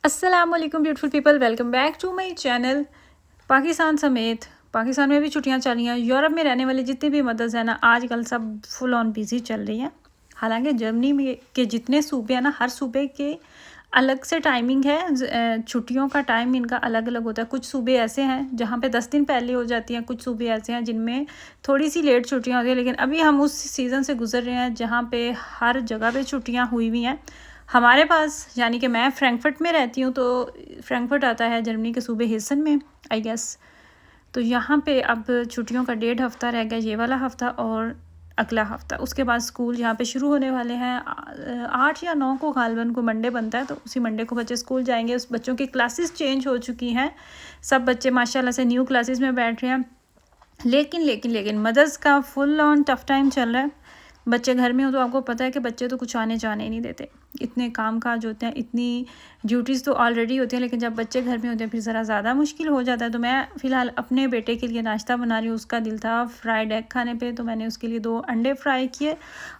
अस्सलाम वालेकुम beautiful people, welcome back to my channel. Pakistan समेत पाकिस्तान में भी छुट्टियां चल रही हैं। यूरोप में रहने वाले जितने भी मदर्स हैं ना, आजकल सब फुल ऑन बिजी चल रही हैं। हालांकि जर्मनी में के जितने सूबे हैं ना, हर सूबे के अलग से टाइमिंग है। छुट्टियों का टाइम इनका अलग अलग होता है। कुछ सूबे ऐसे हैं जहाँ पे 10 दिन पहले हो जाती हैं, कुछ सूबे ऐसे हैं जिनमें थोड़ी सी लेट छुट्टियाँ होती हैं। लेकिन अभी हम उस सीज़न से गुजर रहे हैं जहाँ पे हर जगह पे छुट्टियाँ हुई हुई हैं। हमारे पास यानी कि मैं फ्रैंकफर्ट में रहती हूँ, तो फ्रैंकफर्ट आता है जर्मनी के सूबे हेसन में, आई गेस। तो यहाँ पे अब छुट्टियों का 1.5 हफ़्ता रह गया, ये वाला हफ़्ता और अगला हफ़्ता। उसके बाद स्कूल यहाँ पे शुरू होने वाले हैं। 8 या 9 को गालबन को मंडे बनता है, तो उसी मंडे को बच्चे स्कूल जाएंगे। उस बच्चों की क्लासेस चेंज हो चुकी हैं। सब बच्चे माशाल्लाह से न्यू क्लासेस में बैठ रहे हैं। लेकिन मदर्स का फुल ऑन टफ टाइम चल रहा है। बच्चे घर में हो तो आपको पता है कि बच्चे तो कुछ आने जाने ही नहीं देते। इतने काम काज होते हैं, इतनी ड्यूटीज़ तो ऑलरेडी होती हैं, लेकिन जब बच्चे घर में होते हैं फिर ज़रा ज़्यादा मुश्किल हो जाता है। तो मैं फ़िलहाल अपने बेटे के लिए नाश्ता बना रही हूँ। उसका दिल था फ्राइड एग खाने पे, तो मैंने उसके लिए 2 अंडे फ्राई किए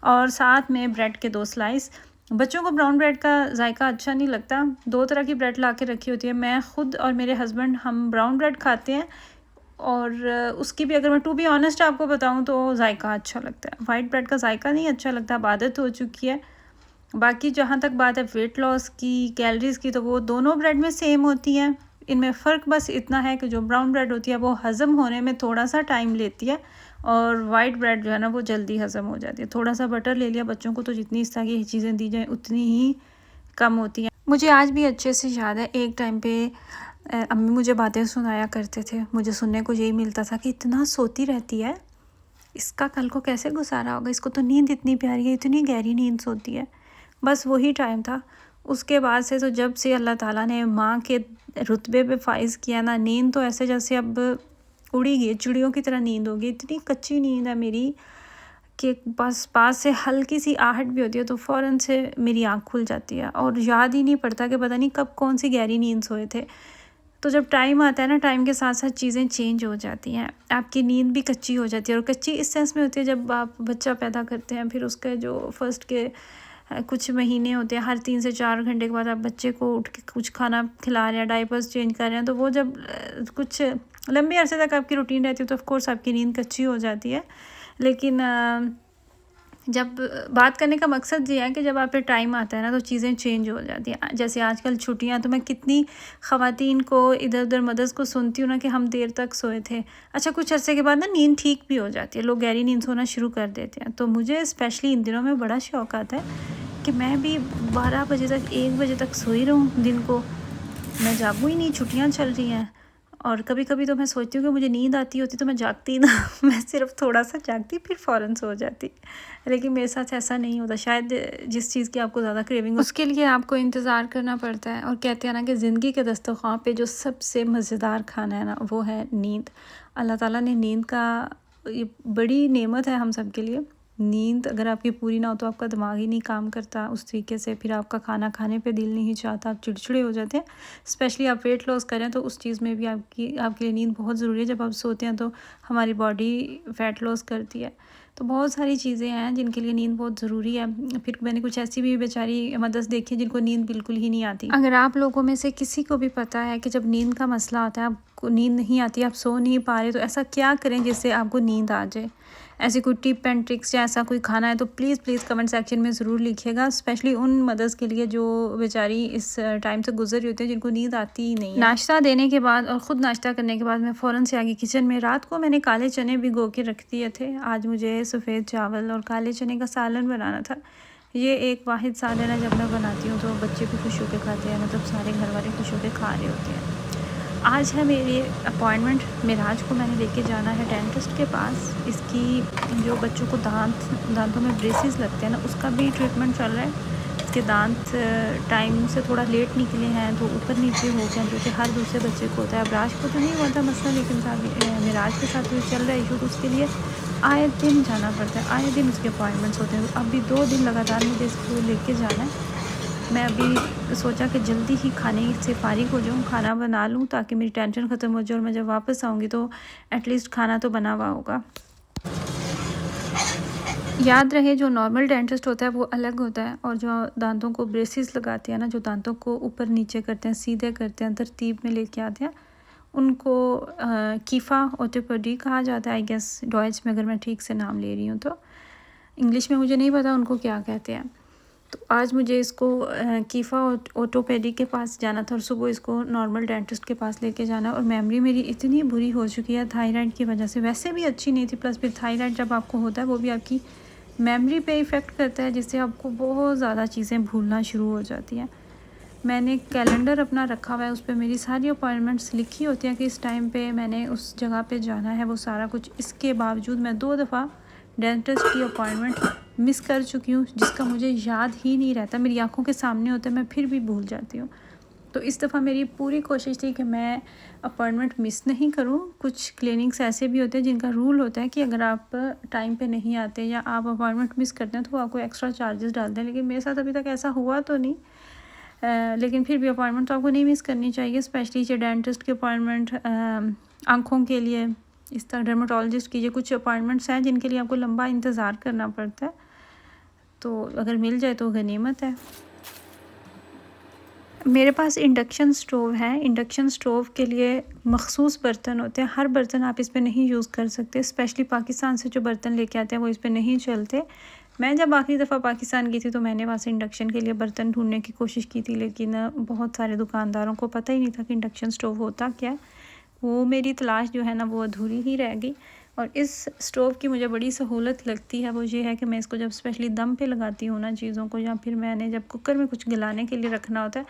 और साथ में ब्रेड के 2 स्लाइस। बच्चों को ब्राउन ब्रेड का जायका अच्छा नहीं लगता। 2 तरह की ब्रेड ला के रखी होती है। मैं ख़ुद और मेरे हस्बैंड हम ब्राउन ब्रेड खाते हैं, और उसकी भी अगर मैं टू बी ऑनेस्ट आपको बताऊं तो जायका अच्छा लगता है। वाइट ब्रेड का जायका नहीं अच्छा लगता, आदत हो चुकी है। बाकी जहाँ तक बात है वेट लॉस की, कैलोरीज़ की, तो वो दोनों ब्रेड में सेम होती हैं। इनमें फ़र्क बस इतना है कि जो ब्राउन ब्रेड होती है वो हज़म होने में थोड़ा सा टाइम लेती है, और वाइट ब्रेड जो है ना वो जल्दी हज़म हो जाती है। थोड़ा सा बटर ले लिया, बच्चों को तो जितनी इस तरह की चीज़ें दी जाएँ उतनी ही कम होती हैं। मुझे आज भी अच्छे से याद है, एक टाइम पे अम्मी मुझे बातें सुनाया करते थे। मुझे सुनने को यही मिलता था कि इतना सोती रहती है, इसका कल को कैसे गुजारा होगा, इसको तो नींद इतनी प्यारी है, इतनी गहरी नींद सोती है। बस वही टाइम था। उसके बाद से तो जब से अल्लाह ताला ने माँ के रुतबे पे फाइज़ किया ना, नींद तो ऐसे जैसे अब उड़ी गई, चिड़ियों की तरह नींद होगी। इतनी कच्ची नींद है मेरी कि बस पास से हल्की सी आहट भी होती है तो फ़ौरन से मेरी आँख खुल जाती है, और याद ही नहीं पड़ता कि पता नहीं कब कौन सी गहरी नींद सोए थे। तो जब टाइम आता है ना, टाइम के साथ साथ चीज़ें चेंज हो जाती हैं। आपकी नींद भी कच्ची हो जाती है, और कच्ची इस सेंस में होती है जब आप बच्चा पैदा करते हैं, फिर उसके जो फर्स्ट के कुछ महीने होते हैं, हर 3 से 4 घंटे के बाद आप बच्चे को उठ के कुछ खाना खिला रहे हैं, डायपर्स चेंज कर रहे हैं, तो वो जब कुछ लंबे अरसे तक आपकी रूटीन रहती है तो ऑफकोर्स आपकी नींद कच्ची हो जाती है। लेकिन जब बात करने का मकसद ये है कि जब आप पे टाइम आता है ना तो चीज़ें चेंज हो जाती हैं। जैसे आजकल छुट्टियां, तो मैं कितनी ख़वातीन को इधर उधर मदर्स को सुनती हूँ ना कि हम देर तक सोए थे। अच्छा, कुछ अरसे के बाद ना नींद ठीक भी हो जाती है, लोग गहरी नींद सोना शुरू कर देते हैं। तो मुझे स्पेशली इन दिनों में बड़ा शौक़ आता है कि मैं भी 12 बजे तक 1 बजे तक सोई रहूँ। दिन को मैं जागूँ ही नहीं, छुट्टियाँ चल रही हैं। और कभी कभी तो मैं सोचती हूँ कि मुझे नींद आती होती तो मैं जागती ना मैं सिर्फ थोड़ा सा जागती फिर फ़ौरन सो जाती। लेकिन मेरे साथ ऐसा नहीं होता। शायद जिस चीज़ की आपको ज़्यादा क्रेविंग उसके लिए आपको इंतज़ार करना पड़ता है। और कहते हैं ना कि ज़िंदगी के दस्तरख़्वान पे जो सबसे मज़ेदार खाना है ना, वो है नींद। अल्लाह ताला ने नींद का, ये बड़ी नेमत है हम सब के लिए। नींद अगर आपकी पूरी ना हो तो आपका दिमाग ही नहीं काम करता उस तरीके से, फिर आपका खाना खाने पे दिल नहीं चाहता, आप चिड़चिड़े हो जाते हैं। स्पेशली आप वेट लॉस करें तो उस चीज़ में भी आपके लिए नींद बहुत ज़रूरी है। जब आप सोते हैं तो हमारी बॉडी फ़ैट लॉस करती है। तो बहुत सारी चीज़ें हैं जिनके लिए नींद बहुत ज़रूरी है। फिर मैंने कुछ ऐसी भी बेचारी मदर्स देखी जिनको नींद बिल्कुल ही नहीं आती। अगर आप लोगों में से किसी को भी पता है कि जब नींद का मसला आता है, आपको नींद नहीं आती, आप सो नहीं पा रहे, तो ऐसा क्या करें जिससे आपको नींद आ जाए, ऐसी कोई टिप एंड ट्रिक्स या ऐसा कोई खाना है तो प्लीज़ कमेंट सेक्शन में ज़रूर लिखिएगा। स्पेशली उन मदर्स के लिए जो बेचारी इस टाइम से गुजर रही होती है, जिनको नींद आती ही नहीं है। नाश्ता देने के बाद और ख़ुद नाश्ता करने के बाद मैं फ़ौरन से आ गई किचन में। रात को मैंने काले चने भिगो के रख दिए थे। आज मुझे सफ़ेद चावल और काले चने का सालन बनाना था। ये एक वाहिद सालन है, जब मैं बनाती हूँ तो बच्चे भी खुश होकर खाते हैं, मतलब सारे घर वाले खुश होकर खा रहे होते हैं। आज है मेरी अपॉइंटमेंट। मेराज को मैंने लेके जाना है डेंटिस्ट के पास। इसकी जो बच्चों को दांतों में ब्रेसेस लगते हैं ना, उसका भी ट्रीटमेंट चल रहा है। इसके दांत टाइम से थोड़ा लेट निकले हैं तो ऊपर नीचे हो गए, जो कि हर दूसरे बच्चे को होता है। अब राज को तो नहीं हुआ था मसला, लेकिन मेराज के साथ जो चल रहा है इशू, तो उसके लिए आए दिन जाना पड़ता है, आए दिन उसके अपॉइंटमेंट्स होते हैं। अभी 2 दिन लगातार मुझे इसको लेके जाना है। मैं अभी सोचा कि जल्दी ही खाने से फारिग हो जाऊँ, खाना बना लूँ ताकि मेरी टेंशन ख़त्म हो जाए, और मैं जब वापस आऊँगी तो एटलीस्ट खाना तो बना हुआ होगा। याद रहे जो नॉर्मल डेंटिस्ट होता है वो अलग होता है, और जो दांतों को ब्रेसिस लगाते हैं ना, जो दांतों को ऊपर नीचे करते हैं, सीधे करते हैं, तरतीब में लेके आते हैं, उनको कीफ़ा ऑर्थोपेडिक कहा जाता है आई गेस, डॉइच में, अगर मैं ठीक से नाम ले रही हूँ तो। इंग्लिश में मुझे नहीं पता उनको क्या कहते हैं। तो आज मुझे इसको कीफ़ा ऑर्थोपेडिक के पास जाना था और सुबह इसको नॉर्मल डेंटिस्ट के पास लेके जाना। और मेमोरी मेरी इतनी बुरी हो चुकी है थायराइड की वजह से, वैसे भी अच्छी नहीं थी, प्लस फिर थायराइड जब आपको होता है वो भी आपकी मेमोरी पे इफ़ेक्ट करता है, जिससे आपको बहुत ज़्यादा चीज़ें भूलना शुरू हो जाती हैं। मैंने कैलेंडर अपना रखा हुआ है, उस पर मेरी सारी अपॉइंटमेंट्स लिखी होती हैं कि इस टाइम पे मैंने उस जगह पे जाना है, वो सारा कुछ। इसके बावजूद मैं 2 दफ़ा डेंटिस्ट की अपॉइंटमेंट मिस कर चुकी हूँ, जिसका मुझे याद ही नहीं रहता। मेरी आंखों के सामने होता है, मैं फिर भी भूल जाती हूँ। तो इस दफ़ा मेरी पूरी कोशिश थी कि मैं अपॉइंटमेंट मिस नहीं करूँ। कुछ क्लिनिक्स ऐसे भी होते हैं जिनका रूल होता है कि अगर आप टाइम पे नहीं आते या आप अपॉइंटमेंट मिस करते हैं तो वो आपको एक्स्ट्रा चार्जेस डालते हैं, लेकिन मेरे साथ अभी तक ऐसा हुआ तो नहीं। लेकिन फिर भी अपॉइंटमेंट तो आपको नहीं मिस करनी चाहिए, स्पेशली जो डेंटिस्ट की अपॉइंटमेंट, आँखों के लिए, इस तरह डर्मेटोलॉजिस्ट की ये कुछ अपॉइंटमेंट्स हैं जिनके लिए आपको लंबा इंतज़ार करना पड़ता है, तो अगर मिल जाए तो गनीमत है। मेरे पास इंडक्शन स्टोव है। इंडक्शन स्टोव के लिए मखसूस बर्तन होते हैं, हर बर्तन आप इस पे नहीं यूज़ कर सकते, स्पेशली पाकिस्तान से जो बर्तन लेके आते हैं वो इस पे नहीं चलते। मैं जब आखिरी दफ़ा पाकिस्तान गई थी तो मैंने वहाँ से इंडक्शन के लिए बर्तन ढूंढने की कोशिश की थी, लेकिन बहुत सारे दुकानदारों को पता ही नहीं था कि इंडक्शन स्टोव होता क्या है। वो मेरी तलाश जो है ना वो अधूरी ही रह गई। और इस स्टोव की मुझे बड़ी सहूलत लगती है, वो ये है कि मैं इसको जब स्पेशली दम पे लगाती हूँ ना चीज़ों को, या फिर मैंने जब कुकर में कुछ गलाने के लिए रखना होता है,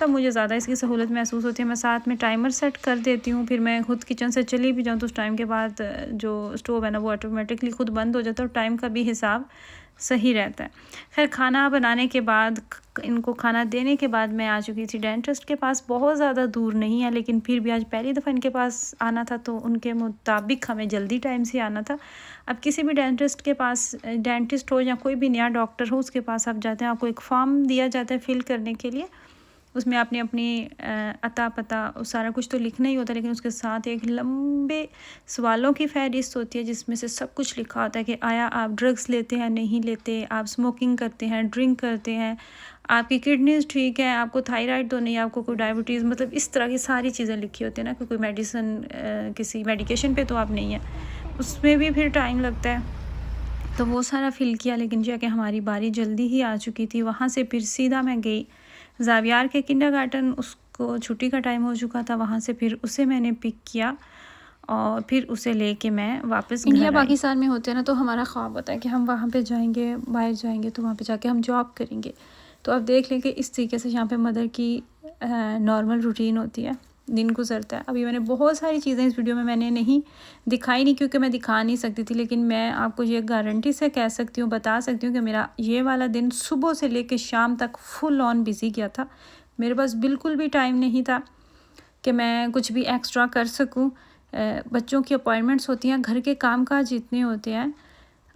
तब मुझे ज़्यादा इसकी सहूलत महसूस होती है। मैं साथ में टाइमर सेट कर देती हूँ, फिर मैं खुद किचन से चली भी जाऊँ तो उस टाइम के बाद जो स्टोव है ना वो ऑटोमेटिकली खुद बंद हो जाता है और टाइम का भी हिसाब सही रहता है। खैर, खाना बनाने के बाद, इनको खाना देने के बाद मैं आ चुकी थी डेंटिस्ट के पास। बहुत ज़्यादा दूर नहीं है, लेकिन फिर भी आज पहली दफ़ा इनके पास आना था तो उनके मुताबिक हमें जल्दी टाइम से आना था। अब किसी भी डेंटिस्ट के पास, डेंटिस्ट हो या कोई भी नया डॉक्टर हो, उसके पास आप जाते हैं, आपको एक फॉर्म दिया जाता है फिल करने के लिए। उसमें आपने अपनी अता पता सारा कुछ तो लिखना ही होता है, लेकिन उसके साथ एक लंबे सवालों की फहरिस्त होती है जिसमें से सब कुछ लिखा होता है कि आया आप ड्रग्स लेते हैं, नहीं लेते, आप स्मोकिंग करते हैं, ड्रिंक करते हैं, आपकी किडनीज ठीक है, आपको थायराइड तो नहीं, आपको कोई डायबिटीज़, मतलब इस तरह की सारी चीज़ें लिखी होती है ना, कि कोई मेडिसिन, किसी मेडिकेशन पे तो आप नहीं है। उसमें भी फिर टाइम लगता है, तो वो सारा फ़िल किया। लेकिन जो है कि हमारी बारी जल्दी ही आ चुकी थी। वहाँ से फिर सीधा मैं गई ज़ावियार के किंडरगार्टन, उसको छुट्टी का टाइम हो चुका था। वहाँ से फिर उसे मैंने पिक किया और फिर उसे लेके मैं वापस इंडिया पाकिस्तान में होते हैं ना, तो हमारा ख्वाब होता है कि हम वहाँ पे जाएंगे, बाहर जाएंगे, तो वहाँ पे जाके हम जॉब करेंगे। तो अब देख लें कि इस तरीके से यहाँ पे मदर की नॉर्मल रूटीन होती है, दिन गुजरता है। अभी मैंने बहुत सारी चीज़ें इस वीडियो में मैंने नहीं दिखाई, नहीं क्योंकि मैं दिखा नहीं सकती थी, लेकिन मैं आपको ये गारंटी से कह सकती हूँ, बता सकती हूँ कि मेरा ये वाला दिन सुबह से लेकर शाम तक फुल ऑन बिज़ी गया था। मेरे पास बिल्कुल भी टाइम नहीं था कि मैं कुछ भी एक्स्ट्रा कर सकूँ। बच्चों की अपॉइंटमेंट्स होती हैं, घर के काम काज इतने होते हैं,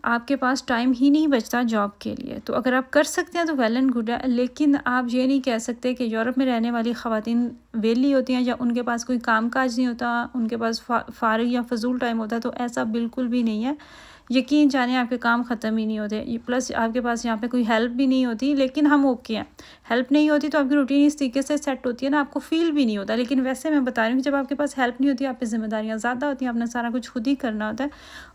आपके पास टाइम ही नहीं बचता जॉब के लिए। तो अगर आप कर सकते हैं तो वेल एंड गुड है, लेकिन आप ये नहीं कह सकते कि यूरोप में रहने वाली ख़वातीन वेली होती हैं या उनके पास कोई काम काज नहीं होता, उनके पास फारिग या फजूल टाइम होता है। तो ऐसा बिल्कुल भी नहीं है। यकीन जाने आपके काम ख़त्म ही नहीं होते, प्लस आपके पास यहाँ पे कोई हेल्प भी नहीं होती। लेकिन हम ओके हैं, हेल्प नहीं होती तो आपकी रूटीन इस तरीके से सेट होती है ना, आपको फील भी नहीं होता। लेकिन वैसे मैं बता रही हूँ कि जब आपके पास हेल्प नहीं होती, आप पे जिम्मेदारियाँ ज़्यादा होती हैं, आपने सारा कुछ खुद ही करना होता है।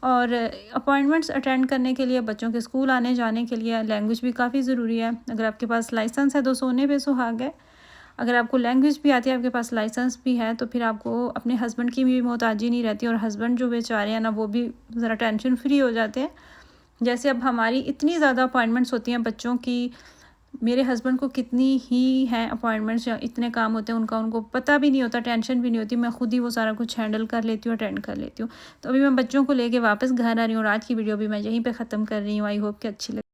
और अपॉइंटमेंट्स अटेंड करने के लिए, बच्चों के स्कूल आने जाने के लिए लैंग्वेज भी काफ़ी ज़रूरी है। अगर आपके पास लाइसेंस है तो सोने पे सुहाग है, अगर आपको लैंग्वेज भी आती है, आपके पास लाइसेंस भी है, तो फिर आपको अपने हस्बैंड की भी मोहताजी नहीं रहती। और हस्बैंड जो बेचारे हैं ना, वो भी ज़रा टेंशन फ्री हो जाते हैं। जैसे अब हमारी इतनी ज़्यादा अपॉइंटमेंट्स होती हैं बच्चों की, मेरे हस्बैंड को कितनी ही हैं अपॉइंटमेंट्स या इतने काम होते हैं उनका, उनको पता भी नहीं होता, टेंशन भी नहीं होती। मैं खुद ही वो सारा कुछ हैंडल कर लेती हूँ, अटेंड कर लेती हूँ। तो अभी मैं बच्चों को लेके वापस घर आ रही हूँ और आज की वीडियो भी मैं यहीं पे ख़त्म कर रही हूँ। आई होप कि अच्छी लगे।